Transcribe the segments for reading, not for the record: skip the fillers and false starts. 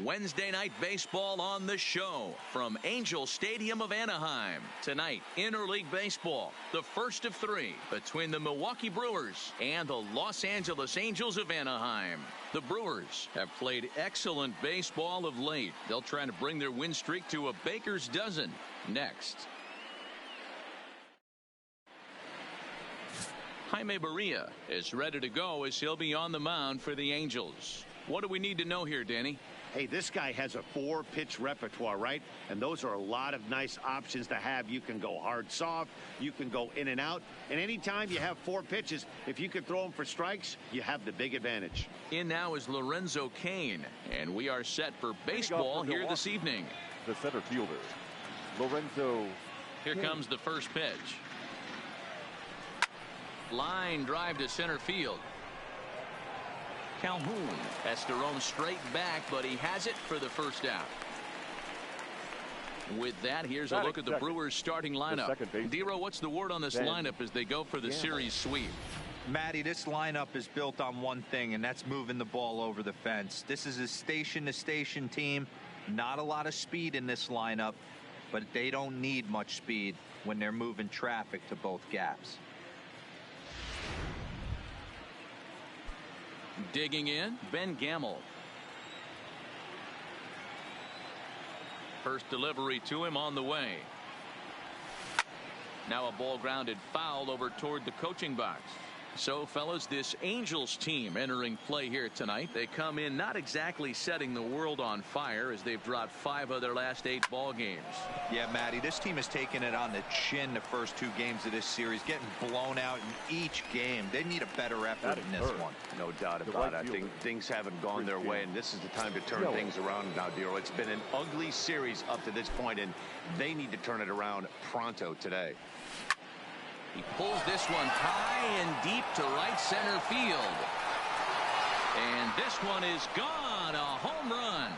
Wednesday night baseball on the show from Angel Stadium of Anaheim. Tonight, interleague baseball, the first of three between the Milwaukee Brewers and the Los Angeles Angels of Anaheim. The Brewers have played excellent baseball of late. They'll try to bring their win streak to a baker's dozen next. Jaime Barria is ready to go as he'll be on the mound for the Angels. What do we need to know here, Danny? Hey, this guy has a 4-pitch repertoire, right? And those are a lot of nice options to have. You can go hard, soft. You can go in and out. And anytime you have 4 pitches, if you can throw them for strikes, you have the big advantage. In now is Lorenzo Cain, and we are set for baseball here this evening. The center fielder, Lorenzo. Here comes the first pitch. Line drive to center field. Calhoun has to roam straight back, but he has it for the first out. With that, here's a look at the Brewers starting lineup. Dero, what's the word on this lineup as they go for the series sweep? Matty, this lineup is built on one thing, and that's moving the ball over the fence. This is a station-to-station team. Not a lot of speed in this lineup, but they don't need much speed when they're moving traffic to both gaps. Digging in, Ben Gamel. First delivery to him on the way. Now a ball grounded foul over toward the coaching box. So, fellas, this Angels team entering play here tonight. They come in not exactly setting the world on fire as they've dropped 5 of their last 8 ball games. Yeah, Matty, this team has taken it on the chin the first 2 games of this series, getting blown out in each game. They need a better effort in this one. No doubt about it. I think things haven't gone their way, and this is the time to turn things around now, Dero. It's been an ugly series up to this point, and they need to turn it around pronto today. He pulls this one high and deep to right center field. And this one is gone. A home run.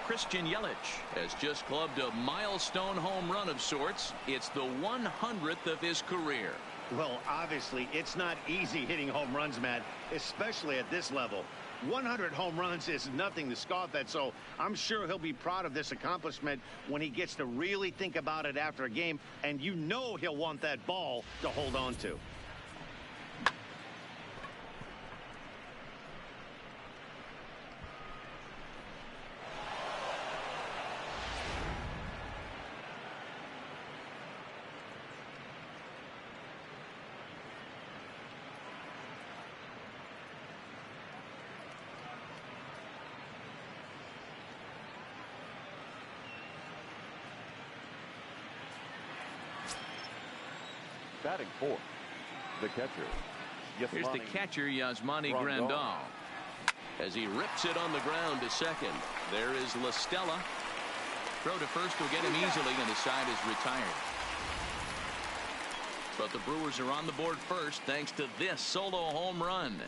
Christian Yelich has just clubbed a milestone home run of sorts. It's the 100th of his career. Well, obviously, it's not easy hitting home runs, Matt, especially at this level. 100 home runs is nothing to scoff at, so I'm sure he'll be proud of this accomplishment when he gets to really think about it after a game, and you know he'll want that ball to hold on to. Batting fourth, the catcher. Here's the catcher, Yasmani Grandal, as he rips it on the ground to second. There is La Stella. Throw to first will get him easily, and the side is retired. But the Brewers are on the board first thanks to this solo home run.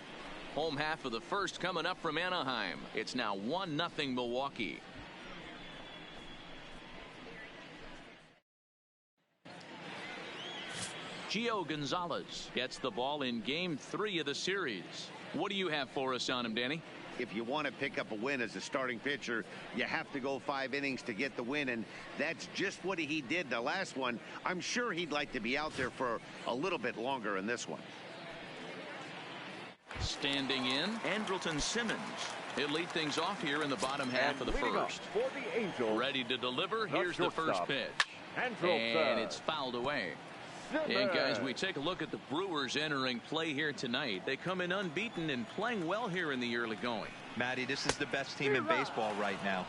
Home half of the first coming up from Anaheim. It's now 1-0 Milwaukee. Gio Gonzalez gets the ball in game 3 of the series. What do you have for us on him, Danny? If you want to pick up a win as a starting pitcher, you have to go 5 innings to get the win, and that's just what he did the last one. I'm sure he'd like to be out there for a little bit longer in this one. Standing in, Andrelton Simmons. He'll lead things off here in the bottom half of the first. For the Angels, ready to deliver. Here's the first pitch. And it's fouled away. And guys, we take a look at the Brewers entering play here tonight. They come in unbeaten and playing well here in the early going. Matty, this is the best team in baseball right now.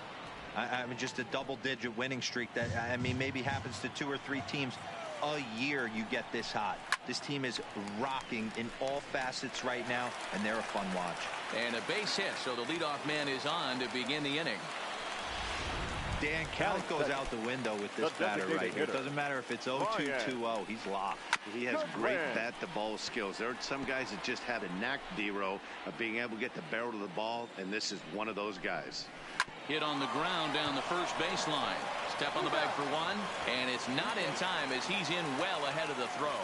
I mean, just a double-digit winning streak that, I mean, maybe happens to 2 or 3 teams a year. You get this hot. This team is rocking in all facets right now, and they're a fun watch. And a base hit, so the leadoff man is on to begin the inning. Dan, count goes out the window with this batter right here. It doesn't matter if it's 0-2, 2-0. He's locked. He has great bat-to-ball skills. There are some guys that just have a knack, Dero, of being able to get the barrel of the ball, and this is one of those guys. Hit on the ground down the first baseline. Step on the bag for one, and it's not in time as he's in well ahead of the throw.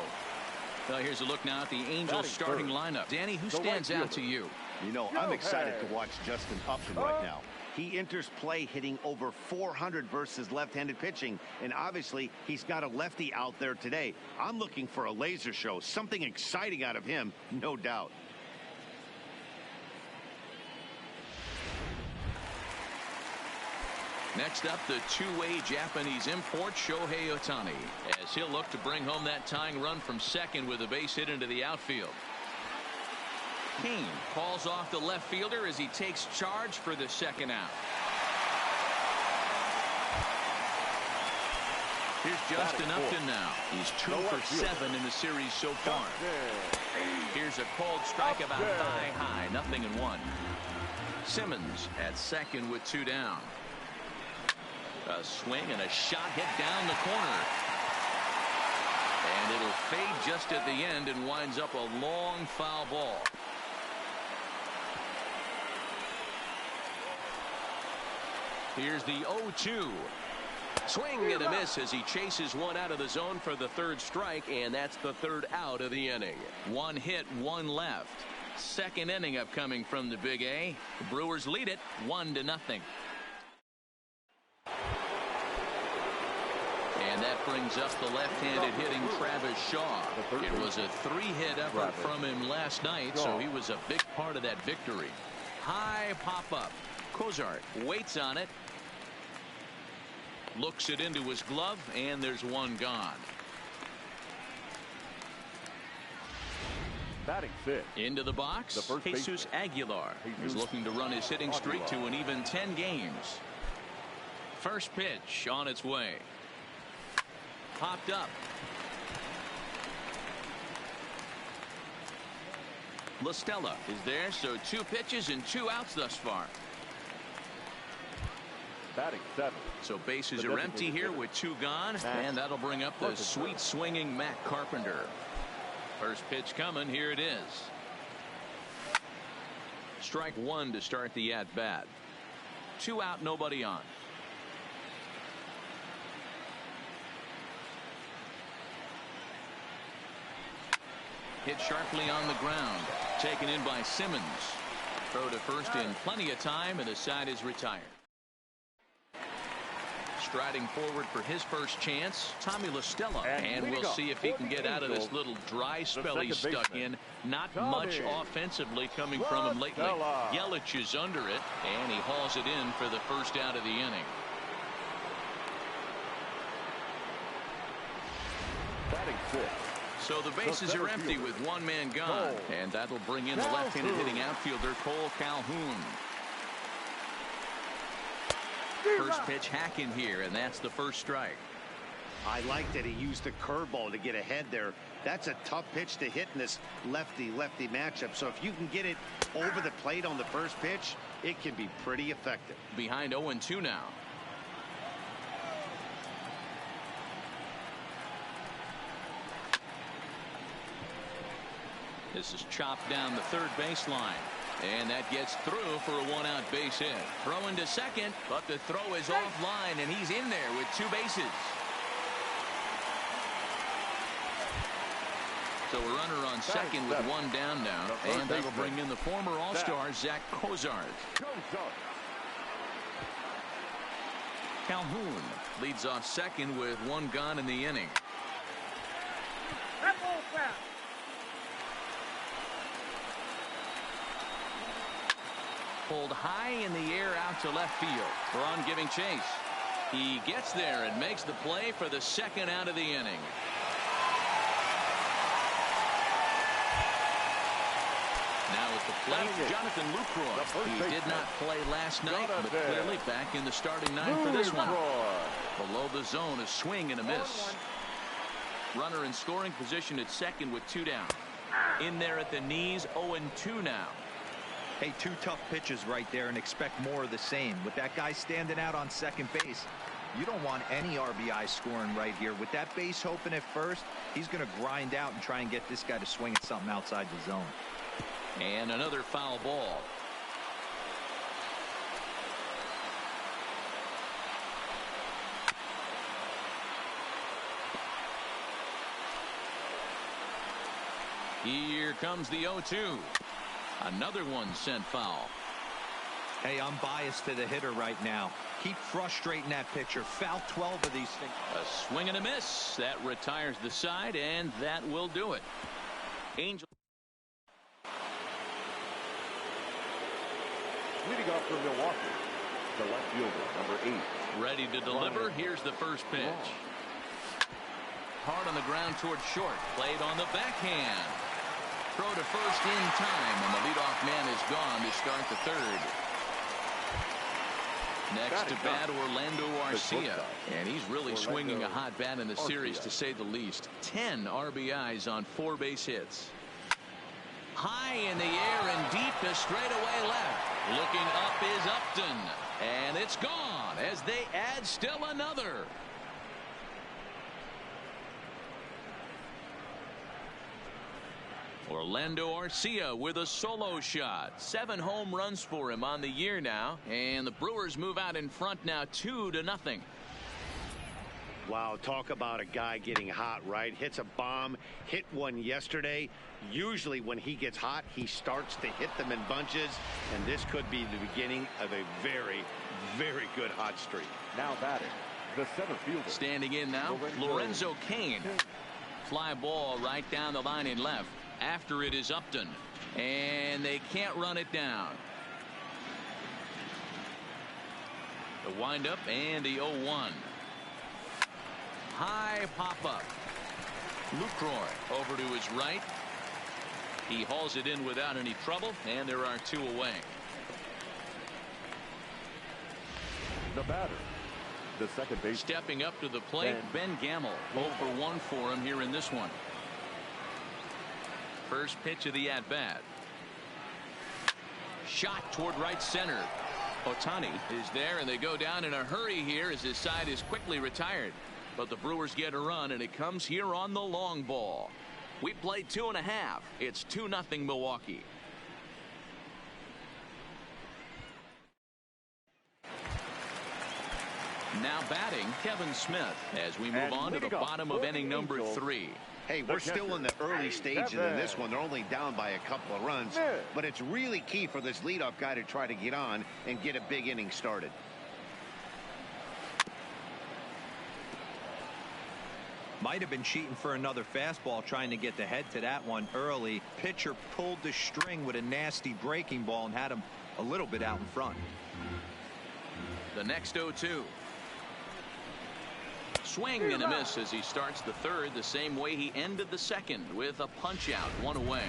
Well, here's a look now at the Angels starting lineup. Danny, who stands out to you? You know, I'm excited to watch Justin Upton right now. He enters play hitting over 400 versus left-handed pitching, and obviously he's got a lefty out there today. I'm looking for a laser show, something exciting out of him, no doubt. Next up, the two-way Japanese import, Shohei Ohtani, as he'll look to bring home that tying run from second with a base hit into the outfield. Kane calls off the left fielder as he takes charge for the second out. Here's Justin Upton now. He's 2 for 7 in the series so far. Here's a cold strike about thigh-high, 0-1. Simmons at second with 2 down. A swing and a shot hit down the corner. And it'll fade just at the end and winds up a long foul ball. Here's the 0-2. Swing and a miss as he chases one out of the zone for the third strike, and that's the third out of the inning. 1 hit, 1 left. Second inning upcoming from the Big A. The Brewers lead it 1-0. And that brings up the left-handed hitting Travis Shaw. It was a 3-hit effort from him last night, so he was a big part of that victory. High pop-up. Cozart waits on it. Looks it into his glove, and there's one gone. Batting 6. Into the box, Jesus Aguilar. He's looking to run his hitting streak to an even 10 games. First pitch on its way. Popped up. La Stella is there, so 2 pitches and 2 outs thus far. Batting 7. So bases are empty here with 2 gone, and that'll bring up the sweet swinging Matt Carpenter. First pitch coming. Here it is. Strike 1 to start the at-bat. 2 out, nobody on. Hit sharply on the ground. Taken in by Simmons. Throw to first in plenty of time, and the side is retired. Striding forward for his first chance, Tommy La Stella. And we'll see if he can get out of this little dry spell he's stuck in. Not much offensively coming from him lately. Yelich is under it, and he hauls it in for the first out of the inning. Batting 6. So the bases are empty with 1 man gone, and that'll bring in the left-handed hitting outfielder Cole Calhoun. First pitch hack in here, and that's the first strike. I like that he used the curveball to get ahead there. That's a tough pitch to hit in this lefty-lefty matchup. So if you can get it over the plate on the first pitch, it can be pretty effective. Behind 0-2 now. This is chopped down the third baseline. And that gets through for a 1-out base hit. Throwing to second, but the throw is offline, and he's in there with 2 bases. So a runner on second with 1 down now. And that'll bring in the former All-Star, Zach Cozart. Calhoun leads off second with 1 gone in the inning. Pulled high in the air out to left field. Braun giving chase. He gets there and makes the play for the second out of the inning. Now at the plate, Jonathan Lucroy. He did not play last night, but clearly back in the starting 9 for this one. Below the zone, a swing and a miss. Runner in scoring position at second with 2 down. In there at the knees, 0-2 now. Hey, 2 tough pitches right there, and expect more of the same. With that guy standing out on second base, you don't want any RBI scoring right here. With that base open at first, he's going to grind out and try and get this guy to swing at something outside the zone. And another foul ball. Here comes the 0-2. Another one sent foul. Hey, I'm biased to the hitter right now. Keep frustrating that pitcher. Foul 12 of these things. A swing and a miss. That retires the side, and that will do it. Angel. Leading off for Milwaukee, the left fielder, number 8. Ready to deliver. Here's the first pitch. Hard on the ground towards short. Played on the backhand. Throw to first in time, and the leadoff man is gone to start the third. Next to bat, Orlando Arcia, and he's really swinging a hot bat in the series, to say the least. 10 RBIs on 4 base hits. High in the air and deep to straightaway left. Looking up is Upton, and it's gone as they add still another. Orlando Arcia with a solo shot. 7 home runs for him on the year now, and the Brewers move out in front now 2-0. Wow, talk about a guy getting hot, right? Hits a bomb, hit one yesterday. Usually when he gets hot, he starts to hit them in bunches, and this could be the beginning of a very, very good hot streak. Now batting, the center fielder. Standing in now, Lorenzo Cain. Fly ball right down the line in left. After it is Upton, and they can't run it down. The windup and the 0-1. High pop-up. Lucroy over to his right. He hauls it in without any trouble, and there are 2 away. The batter, the second base. Stepping up to the plate, Ben Gamel. 0 for 1 for him here in this one. First pitch of the at-bat. Shot toward right center. Ohtani is there, and they go down in a hurry here as his side is quickly retired. But the Brewers get a run, and it comes here on the long ball. We played 2.5. It's 2-0 Milwaukee. Now batting, Kevin Smith, as we move on to the bottom of inning number 3. Hey, we're still in the early stages in this one. They're only down by a couple of runs, but it's really key for this leadoff guy to try to get on and get a big inning started. Might have been cheating for another fastball, trying to get the head to that one early. Pitcher pulled the string with a nasty breaking ball and had him a little bit out in front. The next 0-2. Swing and a miss as he starts the third the same way he ended the second, with a punch out, 1 away.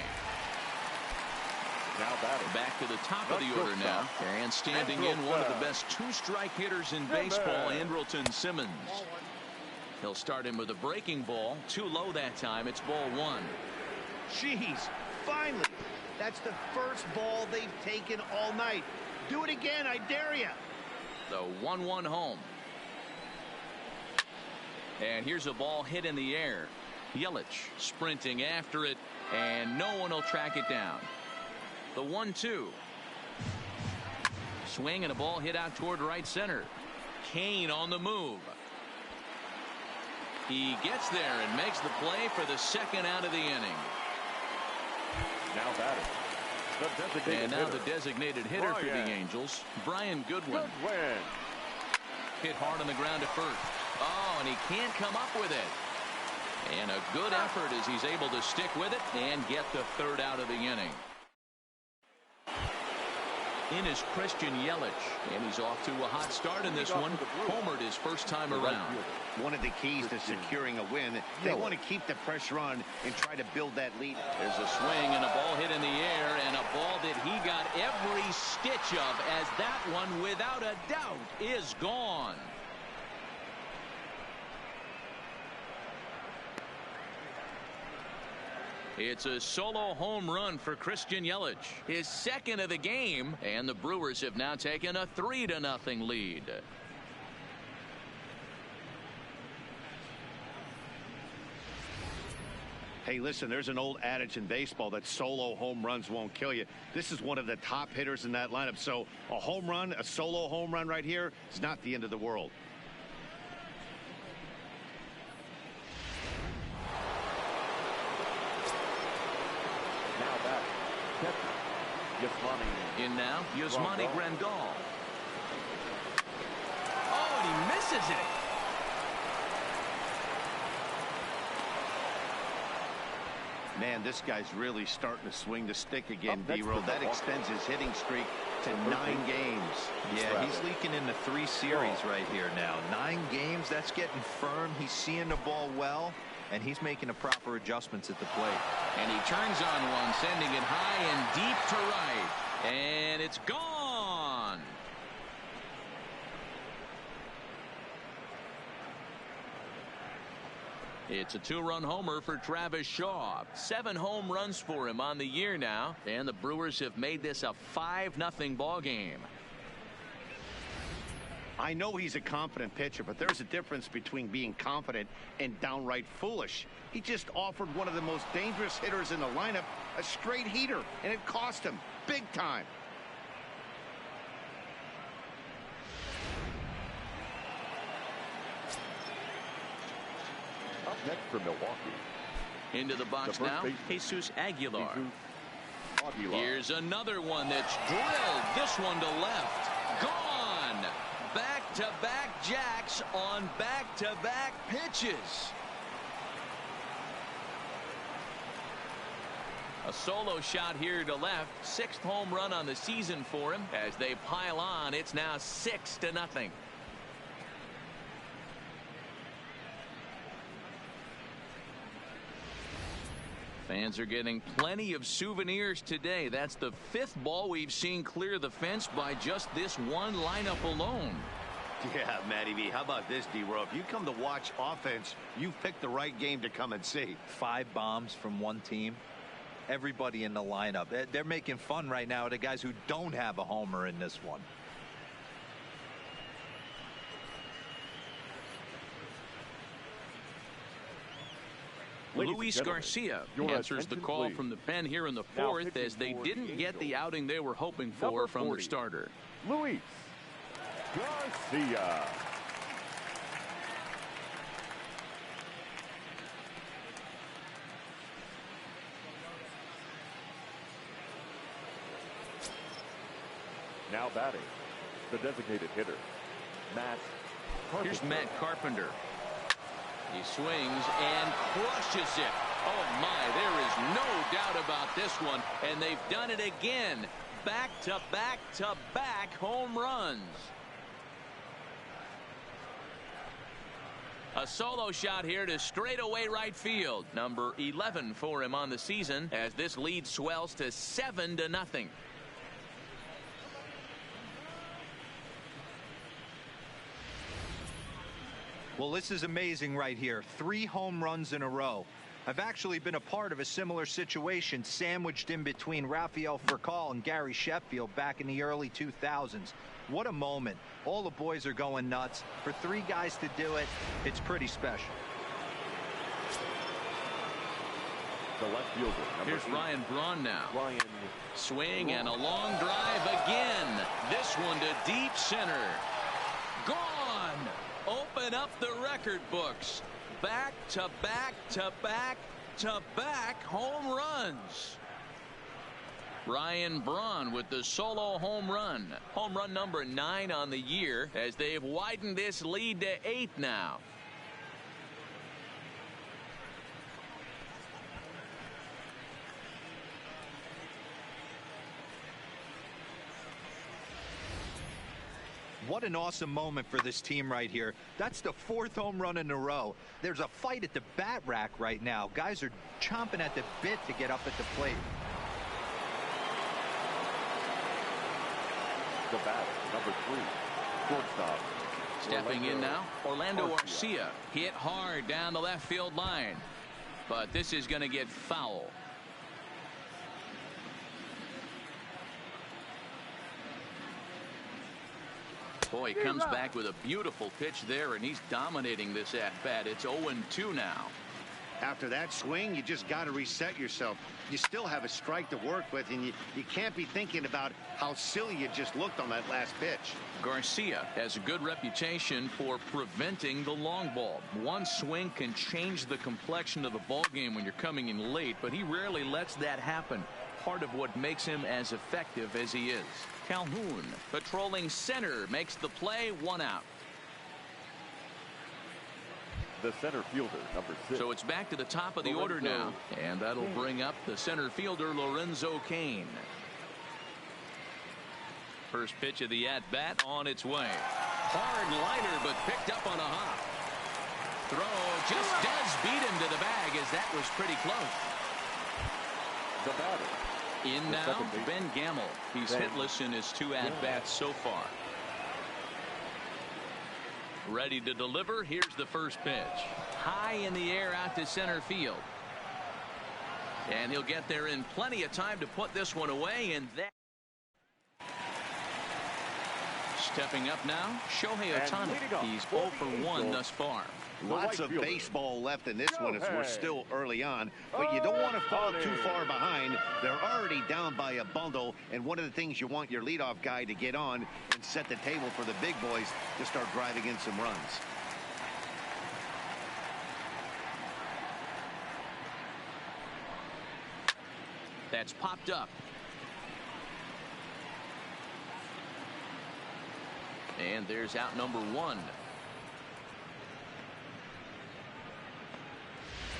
Now batting. Back to the top of the order now, and standing in one of the best 2-strike hitters in baseball, Andrelton Simmons. He'll start him with a breaking ball, too low that time. It's ball 1. Jeez, finally. That's the first ball they've taken all night. Do it again, I dare you. The 1-1 home. And here's a ball hit in the air. Yelich sprinting after it, and no one will track it down. The 1-2. Swing and a ball hit out toward right center. Cain on the move. He gets there and makes the play for the second out of the inning. Now batting. And now the designated hitter for the Angels, Brian Goodwin. Hit hard on the ground at first. Oh, and he can't come up with it. And a good effort as he's able to stick with it and get the third out of the inning. In is Christian Yelich, and he's off to a hot start in this one. Homered his first time around. One of the keys to securing a win, they want to keep the pressure on and try to build that lead. There's a swing and a ball hit in the air, and a ball that he got every stitch of, as that one, without a doubt, is gone. It's a solo home run for Christian Yelich, his second of the game, and the Brewers have now taken a 3-0 lead. Hey, listen, there's an old adage in baseball that solo home runs won't kill you. This is one of the top hitters in that lineup, so a home run, a solo home run right here is not the end of the world. In now, Yasmani Grandal. Oh, and he misses it. Man, this guy's really starting to swing the stick again, D-Roll. That extends his hitting streak to 9 games. Yeah, he's leaking into 3 series right here now. 9 games, that's getting firm. He's seeing the ball well, and he's making the proper adjustments at the plate. And he turns on one, sending it high and deep to right. And it's gone. It's a 2-run homer for Travis Shaw. 7 home runs for him on the year now. And the Brewers have made this a 5-0 ball game. I know he's a confident pitcher, but there's a difference between being confident and downright foolish. He just offered one of the most dangerous hitters in the lineup a straight heater, and it cost him big time. Up next for Milwaukee. Into the box now, Jesus Aguilar. Here's another one that's drilled. This one to left. Gone. Back-to-back jacks on back-to-back pitches. A solo shot here to left. 6th home run on the season for him. As they pile on, it's now 6-0. Fans are getting plenty of souvenirs today. That's the 5th ball we've seen clear the fence by just this one lineup alone. Yeah, Matty V. How about this, D-Row? If you come to watch offense, you've picked the right game to come and see. 5 bombs from one team. Everybody in the lineup. They're making fun right now of the guys who don't have a homer in this one. Luis Garcia answers the call from the pen here in the 4th as they didn't get the outing they were hoping for from their starter. Luis Garcia. Now batting, the designated hitter, Matt Carpenter. Here's Matt Carpenter. He swings and crushes it. Oh my, there is no doubt about this one. And they've done it again. Back-to-back-to-back home runs. A solo shot here to straightaway right field. Number 11 for him on the season as this lead swells to 7-0. Well, this is amazing right here. 3 home runs in a row. I've actually been a part of a similar situation sandwiched in between Rafael Furcal and Gary Sheffield back in the early 2000s. What a moment. All the boys are going nuts. For 3 guys to do it, it's pretty special. The left fielder. Here's 8. Ryan Braun now. Ryan. Swing and a long drive again. This one to deep center. Gone. Open up the record books. Back-to-back-to-back-to-back home runs. Ryan Braun with the solo home run. Home run number 9 on the year as they've widened this lead to 8 now. What an awesome moment for this team right here. That's the 4th home run in a row. There's a fight at the bat rack right now. Guys are chomping at the bit to get up at the plate. The bat, number 3, shortstop. Stepping in now, Orlando Arcia. Hit hard down the left field line. But this is going to get foul. Boy, he comes back with a beautiful pitch there, and he's dominating this at-bat. It's 0-2 now. After that swing, you just got to reset yourself. You still have a strike to work with, and you can't be thinking about how silly you just looked on that last pitch. Garcia has a good reputation for preventing the long ball. One swing can change the complexion of the ball game when you're coming in late, but he rarely lets that happen. part of what makes him as effective as he is. Calhoun patrolling center makes the play, 1 out. The center fielder, number 6. So it's back to the top of the order now, and that'll bring up the center fielder, Lorenzo Cain. First pitch of the at-bat on its way. Hard liner, but picked up on a hop. Throw just does beat him to the bag, as that was pretty close. The batter. In now, Ben Gamel. He's hitless in his 2 at-bats so far. Ready to deliver. Here's the first pitch. High in the air out to center field. And he'll get there in plenty of time to put this one away. And that. Stepping up now, Shohei Ohtani. He's 0 for 1 thus far. Lots of baseball left in this one as we're still early on, but you don't want to fall too far behind. They're already down by a bundle, and one of the things you want your leadoff guy to get on and set the table for the big boys to start driving in some runs. That's popped up. And there's out number 1.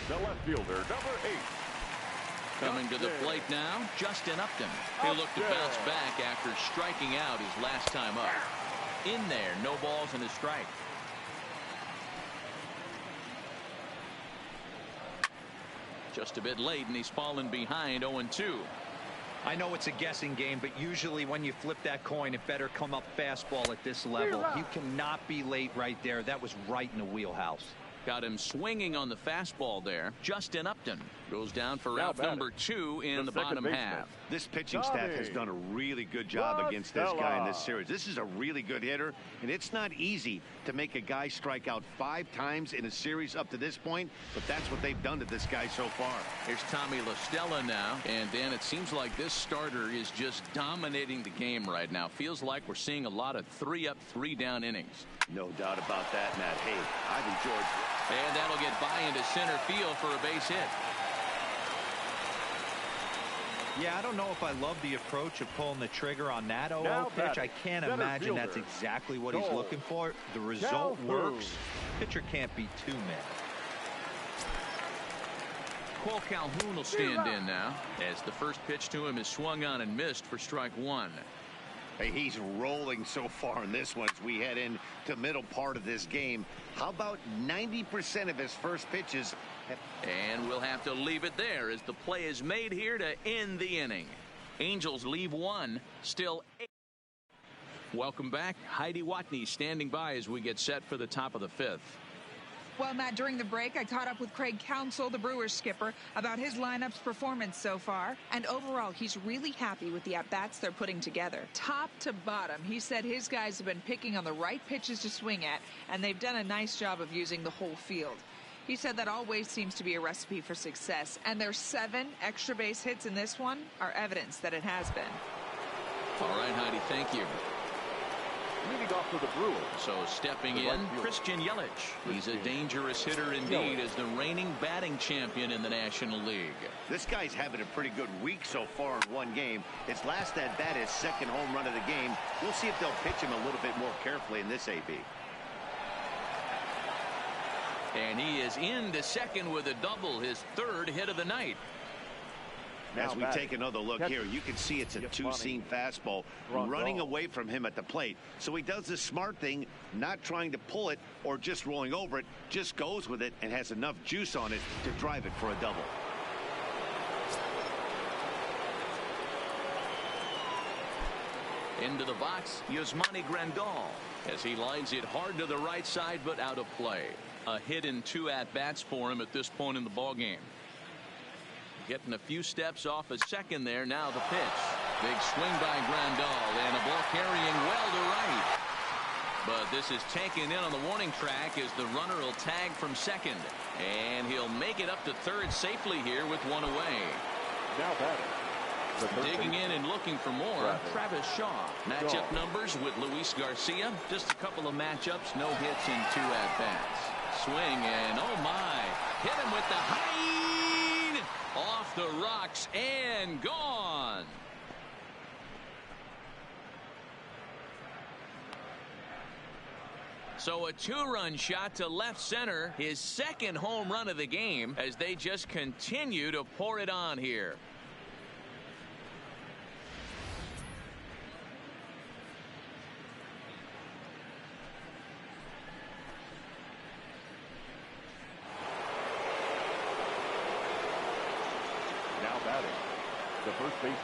The left fielder, number 8. Coming to the plate now, Justin Upton. He'll look to bounce back after striking out his last time up. In there, no balls and a strike. Just a bit late, and he's fallen behind 0-2. I know it's a guessing game, but usually when you flip that coin, it better come up fastball at this level. You cannot be late right there. That was right in the wheelhouse. Got him swinging on the fastball there. Justin Upton goes down for out number 2 in the bottom half. This pitching staff has done a really good job against this guy in this series. This is a really good hitter, and it's not easy to make a guy strike out 5 times in a series up to this point, but that's what they've done to this guy so far. Here's Tommy La Stella now, and Dan, it seems like this starter is just dominating the game right now. Feels like we're seeing a lot of 3-up, 3-down innings. No doubt about that, Matt. Hey, I've enjoyed it. And that'll get by into center field for a base hit. Yeah, I don't know if I love the approach of pulling the trigger on that 0-0 pitch. I can't imagine that's exactly what he's looking for. The result works. Pitcher can't be too mad. Cole Calhoun will stand in now, as the first pitch to him is swung on and missed for strike 1. Hey, he's rolling so far in this one as we head into middle part of this game. How about 90% of his first pitches? And we'll have to leave it there as the play is made here to end the inning. Angels leave 1, still 8. Welcome back. Heidi Watney standing by as we get set for the top of the 5th. Well, Matt, during the break, I caught up with Craig Counsell, the Brewers skipper, about his lineup's performance so far. And overall, he's really happy with the at-bats they're putting together. Top to bottom, he said his guys have been picking on the right pitches to swing at, and they've done a nice job of using the whole field. He said that always seems to be a recipe for success, and their 7 extra base hits in this one are evidence that it has been. All right, Heidi, thank you. Leading off for the Brewers. So stepping in, Christian Yelich. He's a dangerous hitter indeed as the reigning batting champion in the National League. This guy's having a pretty good week so far in one game. His last at bat, his 2nd home run of the game. We'll see if they'll pitch him a little bit more carefully in this AB. And he is into second with a double, his 3rd hit of the night. As we take another look here, you can see it's a 2-seam fastball running away from him at the plate. So he does the smart thing, not trying to pull it or just rolling over it, just goes with it and has enough juice on it to drive it for a double. Into the box, Yasmani Grandal as he lines it hard to the right side, but out of play. A hit in 2 at-bats for him at this point in the ballgame. Getting a few steps off a second there. Now the pitch. Big swing by Grandal and a ball carrying well to right. But this is taken in on the warning track as the runner will tag from second. And he'll make it up to 3rd safely here with 1 away. Now batting. Digging in and looking for more, Travis Shaw. Matchup numbers with Luis Garcia. Just a couple of matchups. No hits in 2 at-bats. Swing and oh my. Hit him with the high. Off the rocks and gone. So a two-run shot to left center, his second home run of the game, as they just continue to pour it on here. Now batting, the first baseman.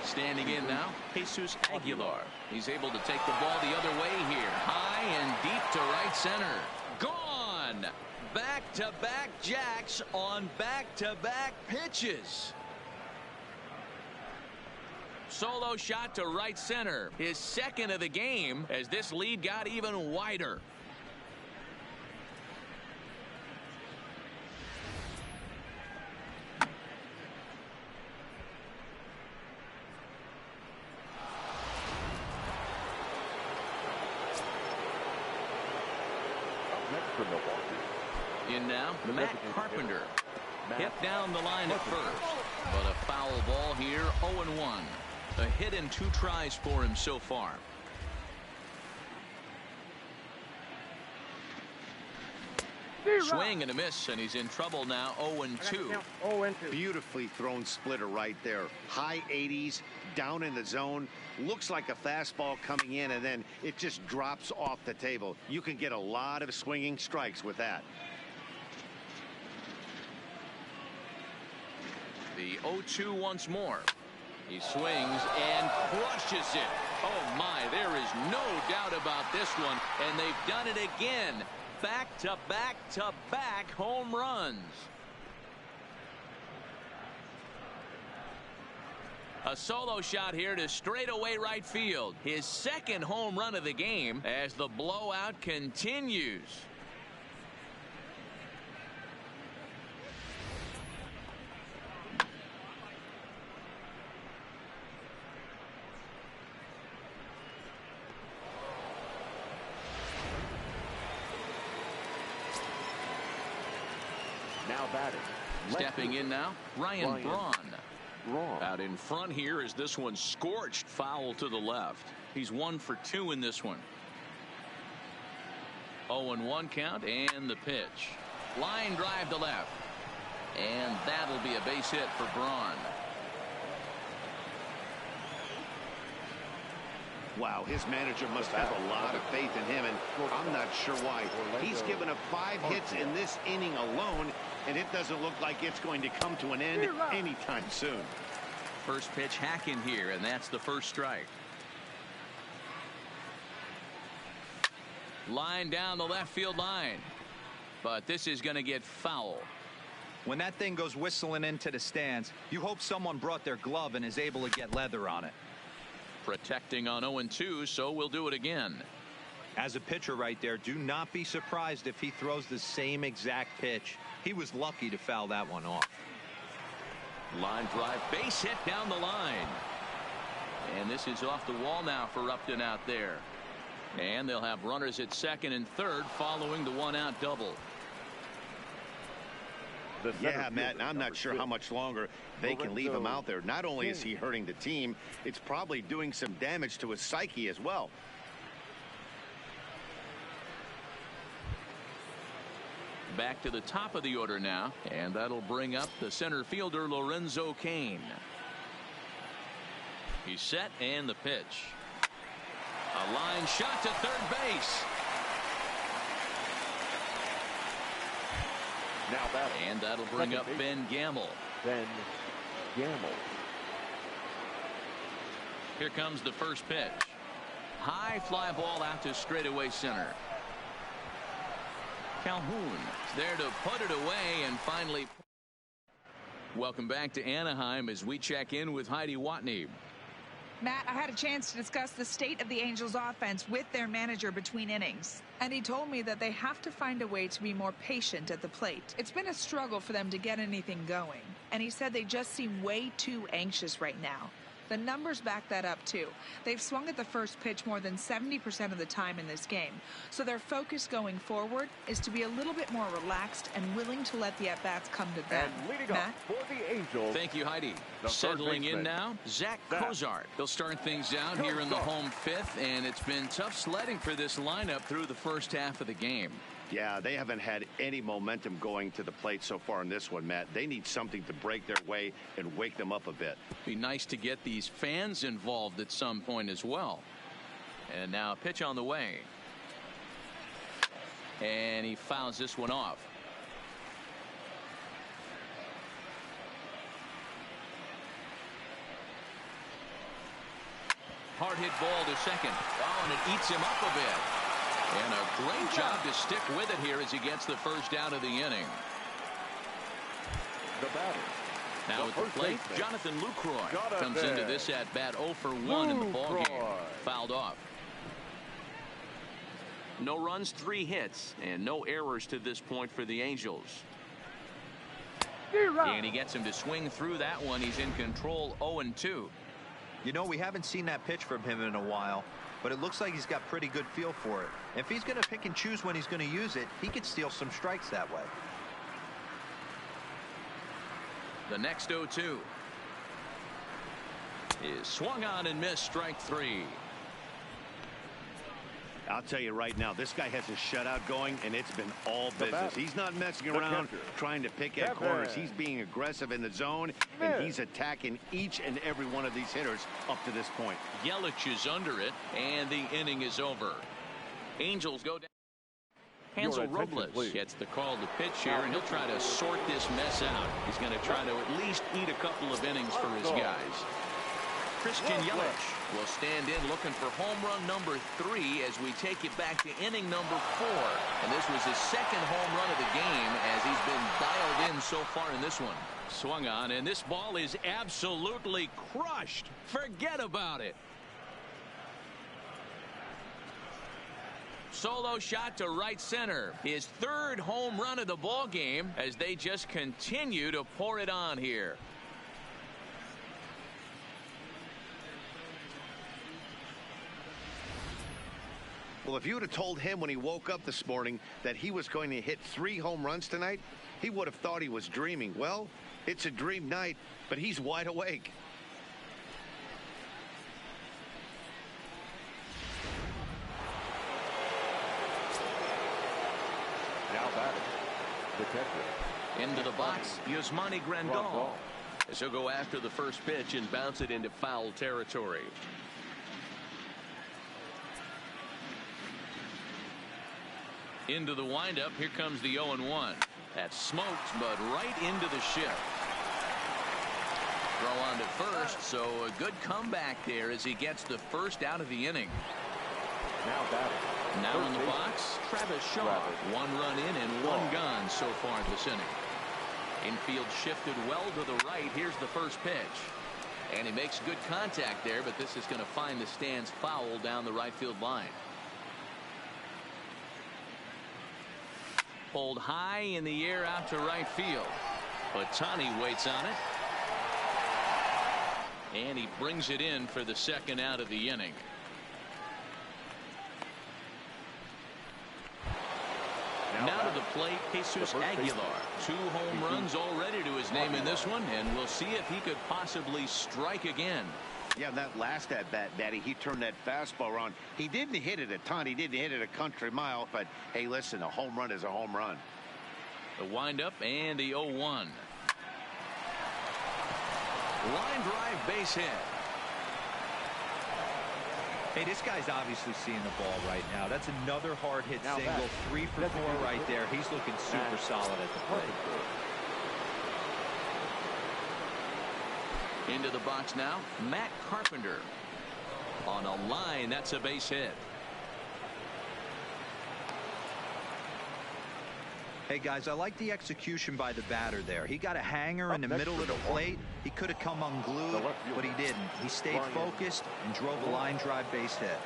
Standing in now, Jesus Aguilar. He's able to take the ball the other way here. High and deep to right center. Gone! Back-to-back jacks on back-to-back pitches. Solo shot to right center. His second of the game as this lead got even wider. For Milwaukee. In now, Matt Carpenter. Hit down the line at first. But a foul ball here, 0-1. A hit and 2 tries for him so far. Swing and a miss, and he's in trouble now, 0-2. Beautifully thrown splitter right there. High 80s, down in the zone. Looks like a fastball coming in, and then it just drops off the table. You can get a lot of swinging strikes with that. The 0-2 once more. He swings and crushes it. Oh my, there is no doubt about this one, and they've done it again. Back-to-back-to-back home runs. A solo shot here to straightaway right field. His second home run of the game as the blowout continues. Now batting. Stepping in now, Ryan Braun. Wrong. Out in front here is this one scorched foul to the left. He's 1 for 2 in this one. 0-1 count and the pitch. Line drive to left. And that'll be a base hit for Braun. Wow, his manager must have a lot of faith in him, and I'm not sure why. He's given up 5 hits in this inning alone, and it doesn't look like it's going to come to an end anytime soon. First pitch hacking here, and that's the first strike. Line down the left field line. But this is going to get foul. When that thing goes whistling into the stands, you hope someone brought their glove and is able to get leather on it. Protecting on 0-2, so we'll do it again. As a pitcher right there, do not be surprised if he throws the same exact pitch. He was lucky to foul that one off. Line drive, base hit down the line. And this is off the wall now for Upton out there. And they'll have runners at second and third following the 1-out double. Yeah, Matt, and I'm not sure how much longer they can leave him out there. Not only is he hurting the team, it's probably doing some damage to his psyche as well. Back to the top of the order now, and that'll bring up the center fielder Lorenzo Cain. He's set, and the pitch. A line shot to third base. Now batting. And that'll bring up Ben Gamble. Ben Gamble. Here comes the first pitch. High fly ball out to straightaway center. Calhoun there to put it away and finally. Welcome back to Anaheim as we check in with Heidi Watney. Matt, I had a chance to discuss the state of the Angels offense with their manager between innings, and he told me that they have to find a way to be more patient at the plate. It's been a struggle for them to get anything going, and he said they just seem way too anxious right now. The numbers back that up, too. They've swung at the first pitch more than 70% of the time in this game. So their focus going forward is to be a little bit more relaxed and willing to let the at-bats come to them. And leading up for the Angels. Thank you, Heidi. The Settling in now, Zach Cozart. He'll start things out here in the home fifth, and it's been tough sledding for this lineup through the first half of the game. Yeah, they haven't had any momentum going to the plate so far in this one, Matt. They need something to break their way and wake them up a bit. Be nice to get these fans involved at some point as well. And now a pitch on the way. And he fouls this one off. Hard hit ball to second. Oh, and it eats him up a bit. And a great job to stick with it here as he gets the first out of the inning. The batter. Now at the plate, Jonathan Lucroy comes into this at bat 0 for 1 in the ball game. Fouled off. No runs, 3 hits, and no errors to this point for the Angels. And he gets him to swing through that one. He's in control, 0-2. You know, we haven't seen that pitch from him in a while, but it looks like he's got pretty good feel for it. If he's going to pick and choose when he's going to use it, he could steal some strikes that way. The next 0-2 is swung on and missed, strike 3. I'll tell you right now, this guy has a shutout going, and it's been all business. He's not messing around trying to pick at corners. He's being aggressive in the zone, and he's attacking each and every one of these hitters up to this point. Yelich is under it, and the inning is over. Angels go down. Hansel Robles gets the call to pitch here, and he'll try to sort this mess out. He's going to try to at least eat a couple of innings for his guys. Christian Yelich will stand in looking for home run number 3 as we take it back to inning number 4. And this was his second home run of the game as he's been dialed in so far in this one. Swung on, and this ball is absolutely crushed. Forget about it. Solo shot to right center. His 3rd home run of the ball game as they just continue to pour it on here. Well, if you would have told him when he woke up this morning that he was going to hit 3 home runs tonight, he would have thought he was dreaming. Well, it's a dream night, but he's wide awake. Now batting, the catcher. Into the box, Yasmani Grandal. As he'll go after the first pitch and bounce it into foul territory. Into the windup. Here comes the 0-1. That's smoked, but right into the shift. Throw on to first, so a good comeback there as he gets the first out of the inning. Now batting. Now in the box, Travis Shaw. 1 run in and 1 gone so far this inning. Infield shifted well to the right. Here's the first pitch. And he makes good contact there, but this is going to find the stands foul down the right field line. Pulled high in the air out to right field. Ohtani waits on it. And he brings it in for the second out of the inning. Now to the plate, Jesus Aguilar. 2 home runs already to his name in this one, and we'll see if he could possibly strike again. Yeah, that last at-bat, Daddy, he turned that fastball around. He didn't hit it a ton. He didn't hit it a country mile. But, hey, listen, a home run is a home run. The windup and the 0-1. Line drive base hit. Hey, this guy's obviously seeing the ball right now. That's another hard hit single. 3 for 4 right there. He's looking super solid at the plate. Into the box now, Matt Carpenter. On a line, that's a base hit. Hey, guys, I like the execution by the batter there. He got a hanger in the middle of the plate. He could have come unglued, but he didn't. He stayed focused and drove a line drive base hit.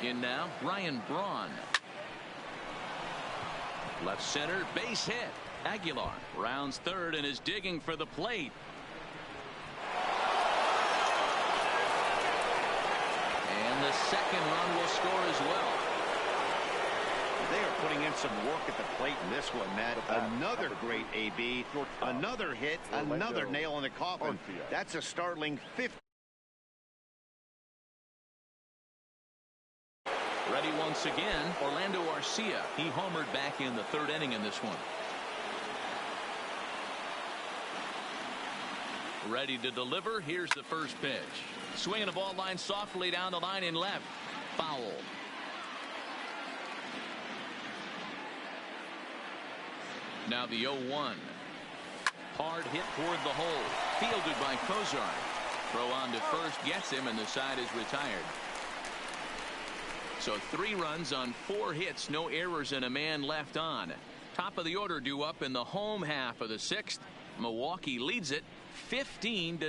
In now, Ryan Braun. Left center, base hit. Aguilar rounds third and is digging for the plate. the second run will score as well. They are putting in some work at the plate in this one, Matt. Another great AB, another hit, another nail in the coffin. That's a startling 50. Ready once again, Orlando Arcia. He homered back in the third inning in this one. Ready to deliver. Here's the first pitch. Swinging the ball line softly down the line in left. Foul. Now the 0-1. Hard hit toward the hole. Fielded by Kozar. Throw on to first gets him, and the side is retired. So 3 runs on 4 hits, no errors, and a man left on. Top of the order due up in the home half of the 6th. Milwaukee leads it 15-0.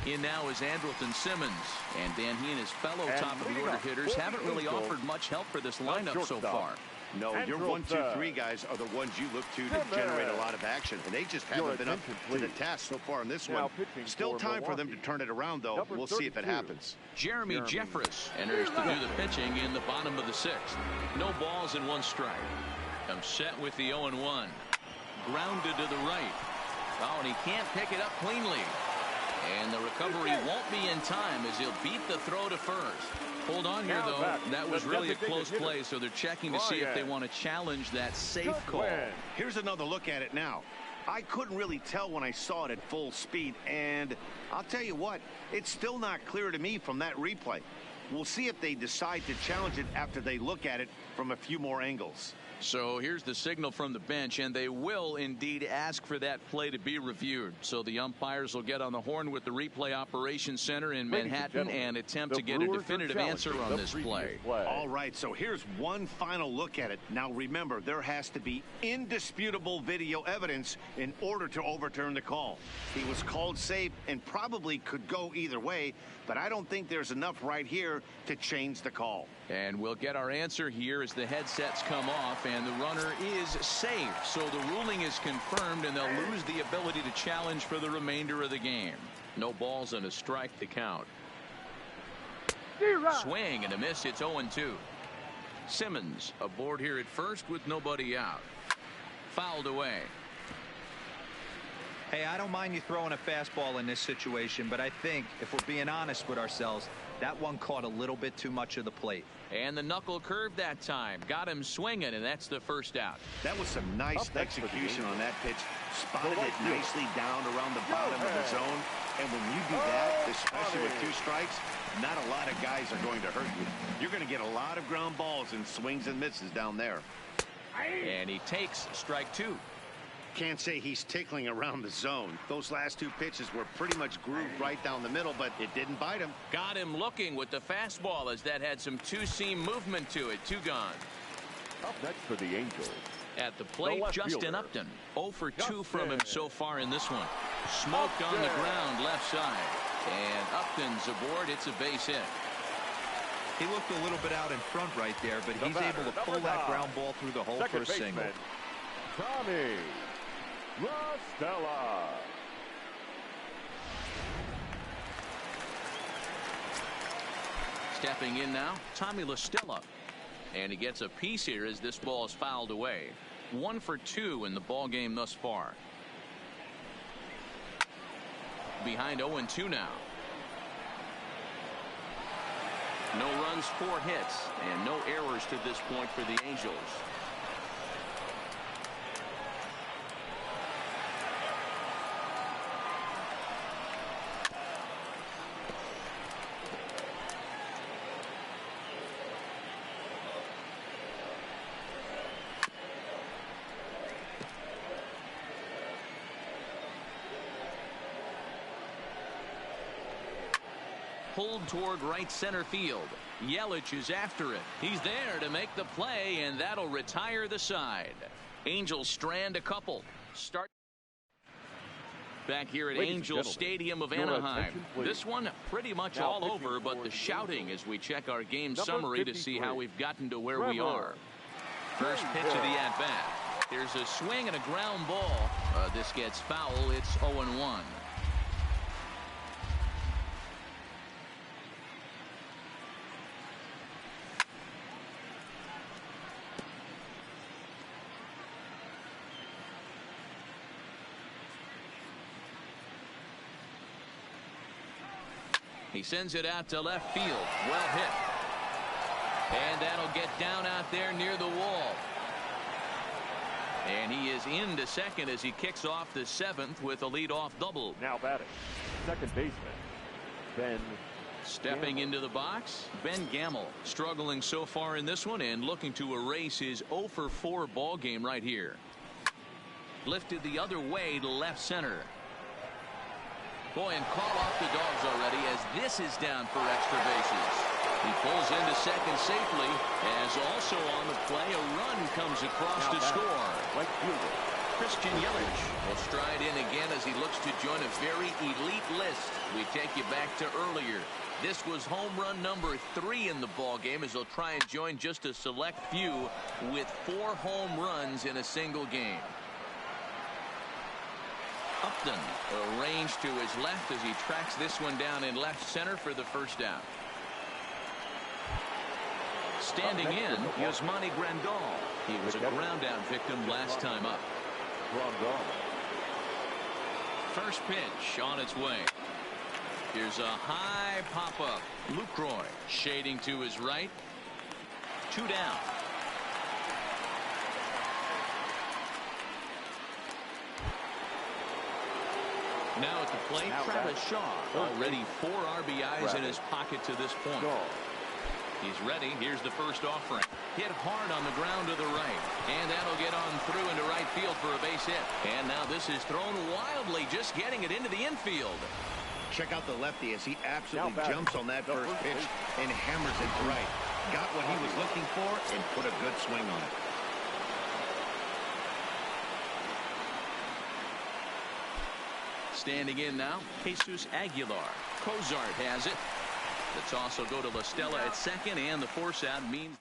In now is Andrelton Simmons, and Dan, he and his fellow top of the order hitters haven't really offered much help for this lineup so far. No, your 1, 2, 3 guys are the ones you look to generate a lot of action, and they just haven't been up to the task so far in this one. Still time for them to turn it around, though. We'll see if it happens. Jeremy Jeffress enters to do the pitching in the bottom of the 6th. No balls and 1 strike. I'm set with the 0-1. Grounded to the right. Oh, and he can't pick it up cleanly. And the recovery won't be in time as he'll beat the throw to first. Hold on here, though. That was really a close play, so they're checking to see if they want to challenge that safe call. Here's another look at it now. I couldn't really tell when I saw it at full speed, and I'll tell you what, it's still not clear to me from that replay. We'll see if they decide to challenge it after they look at it from a few more angles. So here's the signal from the bench, and they will indeed ask for that play to be reviewed. So the umpires will get on the horn with the replay operations center in Manhattan and attempt to get a definitive answer on this play. All right, so here's one final look at it. Now remember, there has to be indisputable video evidence in order to overturn the call. He was called safe and probably could go either way, but I don't think there's enough right here to change the call. And we'll get our answer here as the headsets come off, and the runner is safe. So the ruling is confirmed, and they'll lose the ability to challenge for the remainder of the game. No balls and a strike to count. Swing and a miss. It's 0-2. Simmons aboard here at first with nobody out. Fouled away. Hey, I don't mind you throwing a fastball in this situation, but I think if we're being honest with ourselves, that one caught a little bit too much of the plate. And the knuckle curve that time. Got him swinging, and that's the first out. That was some nice execution on that pitch. Spotted it nicely down around the bottom of the zone. And when you do that, especially with 2 strikes, not a lot of guys are going to hurt you. You're going to get a lot of ground balls and swings and misses down there. And he takes strike 2. Can't say he's tickling around the zone. Those last 2 pitches were pretty much grooved right down the middle, but it didn't bite him. Got him looking with the fastball as that had some 2-seam movement to it. 2 gone. Up next for the Angels. At the plate, Justin Upton. 0 for 2 from him so far in this one. Smoked on the ground left side. And Upton's aboard. It's a base hit. He looked a little bit out in front right there, but he's able to pull that ground ball through the hole for a single. Tommy La Stella. Stepping in now, Tommy La Stella. And he gets a piece here as this ball is fouled away. 1 for 2 in the ball game thus far. Behind 0-2 now. No runs, 4 hits, and no errors to this point for the Angels. Pulled toward right center field. Yelich is after it. He's there to make the play, and that'll retire the side. Angels strand a couple. Start back here at Angel Stadium of Anaheim. This one pretty much all over, but the shouting as we check our game summary to see how we've gotten to where we are. First pitch of the at-bat. There's a swing and a ground ball. This gets foul. It's 0-1. He sends it out to left field. Well hit. And that'll get down out there near the wall. And he is into second as he kicks off the seventh with a leadoff double. Now batting, second baseman, Ben. Stepping into the box, Ben Gamble, struggling so far in this one and looking to erase his 0 for 4 ball game right here. Lifted the other way to left center. Boy, and call off the Dogs already as this is down for extra bases. He pulls into second safely as also on the play a run comes across to score. Right fielder Christian Yelich will stride in again as he looks to join a very elite list. We take you back to earlier. This was home run number 3 in the ball game as he'll try and join just a select few with 4 home runs in a single game. Upton arranged to his left as he tracks this one down in left center for the first out. Standing in, Yasmani Grandal. He was a ground out victim last time up. First pitch on its way. Here's a high pop-up. Lucroy shading to his right. 2 down. Now at the plate, Travis Shaw. Already 4 RBIs in his pocket to this point. He's ready. Here's the first offering. Hit hard on the ground to the right. And that'll get on through into right field for a base hit. And now this is thrown wildly, just getting it into the infield. Check out the lefty as he absolutely jumps on that first pitch and hammers it to right. Got what he was looking for and put a good swing on it. Standing in now, Jesus Aguilar. Cozart has it. The toss will go to La Stella at second, and the force out means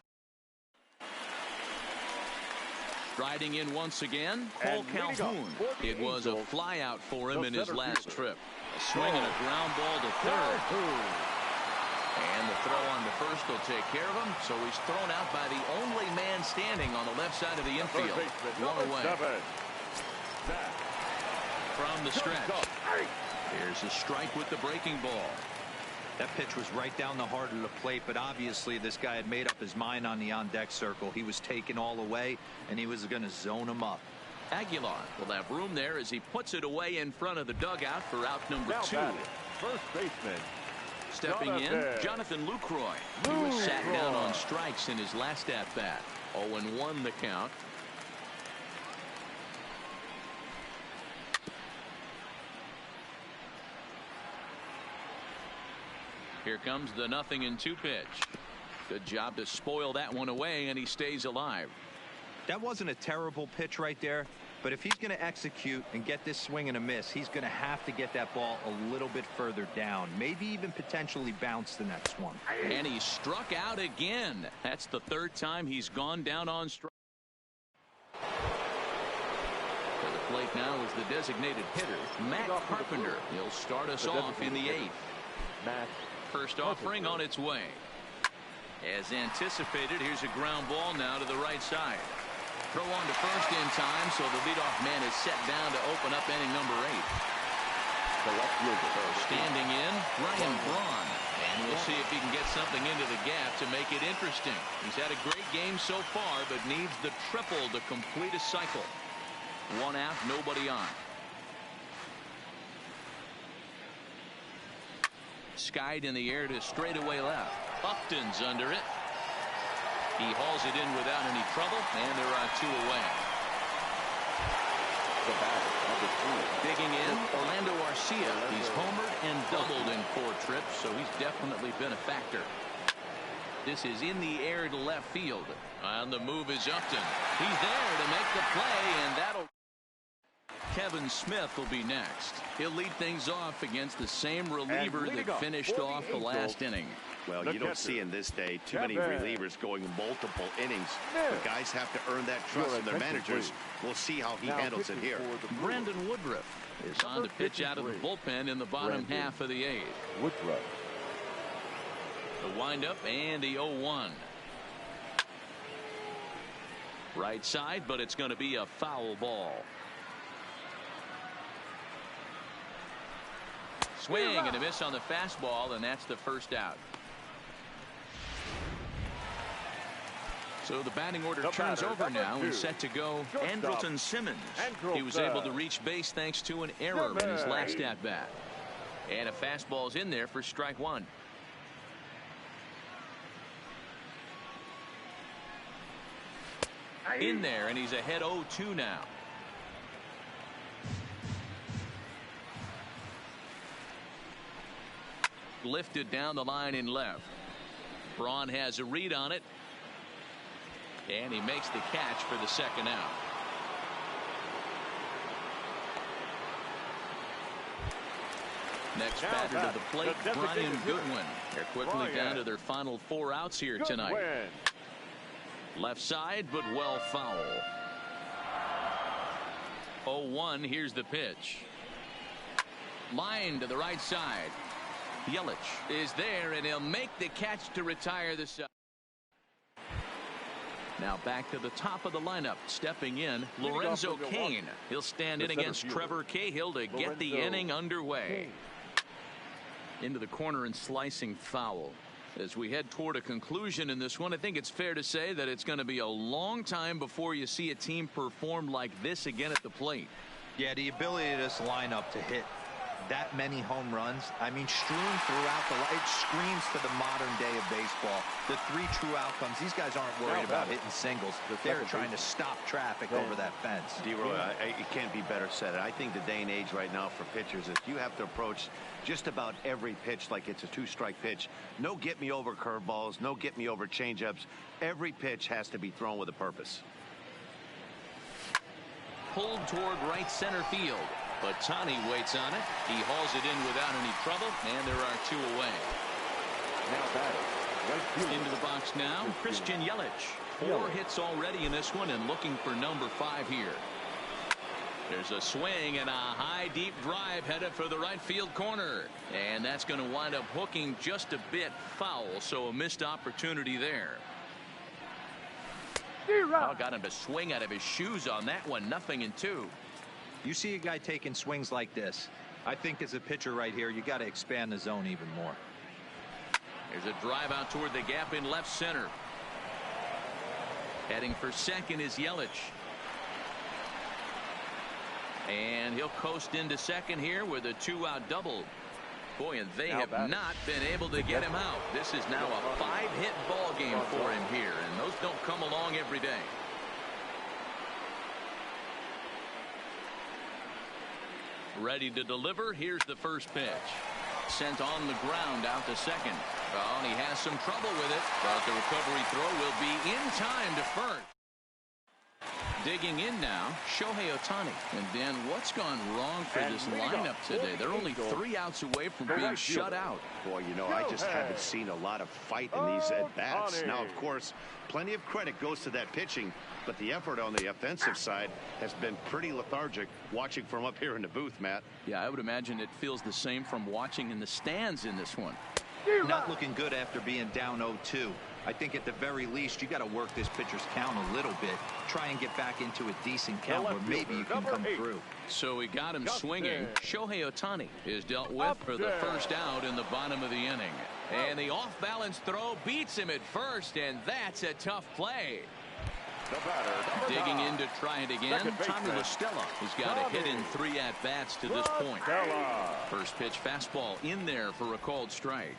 striding in once again, Cole Calhoun. It was a fly out for him in his last trip. A swing and a ground ball to third. And the throw on to first will take care of him, so he's thrown out by the only man standing on the left side of the infield. 1 away. From the stretch. Here's a strike with the breaking ball. That pitch was right down the heart of the plate, but obviously this guy had made up his mind on the on-deck circle. He was taken all away, and he was going to zone him up. Aguilar will have room there as he puts it away in front of the dugout for out number 2. First baseman. Stepping in, Jonathan Lucroy. He was sat down on strikes in his last at-bat. 0-1 the count. Here comes the 0-2 pitch. Good job to spoil that one away, and he stays alive. That wasn't a terrible pitch right there, but if he's going to execute and get this swing and a miss, he's going to have to get that ball a little bit further down, maybe even potentially bounce the next one. And he struck out again. That's the 3rd time he's gone down on strike. To the plate now is the designated hitter, Matt Carpenter. He'll start us off in the 8th. First offering on its way. As anticipated, here's a ground ball now to the right side. Throw on to first in time, so the leadoff man is set down to open up inning number 8. Standing in, Ryan Braun. And we'll see if he can get something into the gap to make it interesting. He's had a great game so far, but needs the triple to complete a cycle. 1 out, nobody on. Skied in the air to straightaway left. Upton's under it. He hauls it in without any trouble, and there are 2 away. Digging in, Orlando Arcia. He's homered and doubled in 4 trips, so he's definitely been a factor. This is in the air to left field. On the move is Upton. He's there to make the play, and that'll... Kevin Smith will be next. He'll lead things off against the same reliever that finished off the last inning. Well, you don't see in this day too many relievers going multiple innings. But guys have to earn that trust from their managers. We'll see how he handles it here. Brandon Woodruff is on to pitch out of the bullpen in the bottom half of the 8th. Woodruff. The windup and the 0-1. Right side, but it's going to be a foul ball. swing and a miss on the fastball, and that's the first out. So the batting order turns over now and set to go Andrelton Simmons. He was able to reach base thanks to an error in his last at bat. And a fastball's in there for strike one. In there, and he's ahead 0-2 now. Lifted down the line in left. Braun has a read on it. And he makes the catch for the second out. Next batter to the plate, Brian Goodwin. They're quickly down to their final 4 outs here tonight. Left side, but well foul. 0-1, here's the pitch. Line to the right side. Yelich is there, and he'll make the catch to retire the side. Now back to the top of the lineup. Stepping in, Lorenzo Cain. He'll stand in against Trevor Cahill to get the inning underway. Into the corner and slicing foul. As we head toward a conclusion in this one, I think it's fair to say that it's going to be a long time before you see a team perform like this again at the plate. Yeah, the ability of this lineup to hit that many home runs, I mean, strewn throughout it screams to the modern day of baseball. The 3 true outcomes. These guys aren't worried about hitting singles. They're trying to stop traffic over that fence. D-Roy, it can't be better said. I think the day and age right now for pitchers is you have to approach just about every pitch like it's a 2-strike pitch. No get-me-over curveballs, no get-me-over changeups. Every pitch has to be thrown with a purpose. Pulled toward right center field. But Tani waits on it. He hauls it in without any trouble, and there are 2 away. Into the box now, Christian Yelich. 4 hits already in this one, and looking for number 5 here. There's a swing and a high deep drive headed for the right field corner, and that's going to wind up hooking just a bit foul, so a missed opportunity there. Oh, got him to swing out of his shoes on that one. 0-2. You see a guy taking swings like this. I think as a pitcher right here, you got to expand the zone even more. There's a drive out toward the gap in left center. Heading for second is Yelich. And he'll coast into second here with a 2-out double. Boy, and they have not been able to get him out. This is now a 5-hit ball game for him here, and those don't come along every day. Ready to deliver. Here's the first pitch. Sent on the ground out to second. Oh, and he has some trouble with it, but the recovery throw will be in time to first. Digging in now, Shohei Ohtani. And Dan, what's gone wrong for this lineup today? They're only 3 outs away from being shut out. Boy, you know, I just haven't seen a lot of fight in these at-bats. Now, of course, plenty of credit goes to that pitching, but the effort on the offensive side has been pretty lethargic watching from up here in the booth, Matt. Yeah, I would imagine it feels the same from watching in the stands in this one. Not looking good after being down 0-2. I think at the very least you got to work this pitcher's count a little bit. Try and get back into a decent count where maybe you can come through. So we got him swinging. Shohei Ohtani is dealt with for the first out in the bottom of the inning. And the off-balance throw beats him at first, and that's a tough play. Digging in to try it again, Tommy La Stella has got a hit in 3 at-bats to this point. First pitch fastball in there for a called strike.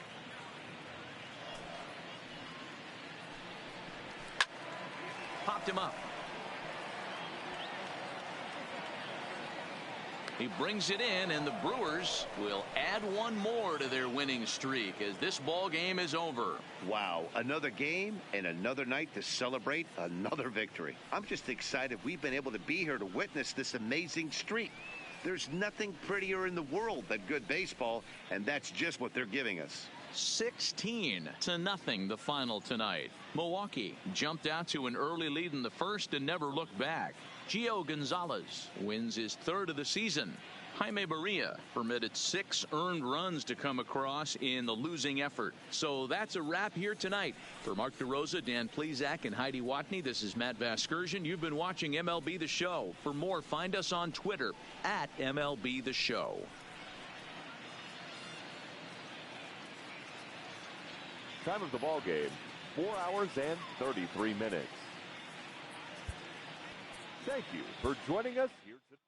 Popped him up. He brings it in, and the Brewers will add 1 more to their winning streak as this ball game is over. Wow, another game and another night to celebrate another victory. I'm just excited we've been able to be here to witness this amazing streak. There's nothing prettier in the world than good baseball, and that's just what they're giving us. 16-0 the final tonight. Milwaukee jumped out to an early lead in the first and never looked back. Gio Gonzalez wins his 3rd of the season. Jaime Barria permitted 6 earned runs to come across in the losing effort. So that's a wrap here tonight. For Mark DeRosa, Dan Plesac, and Heidi Watney, this is Matt Vasgersian. You've been watching MLB The Show. For more, find us on Twitter @MLB The Show. Time of the ball game, 4 hours and 33 minutes. Thank you for joining us here today.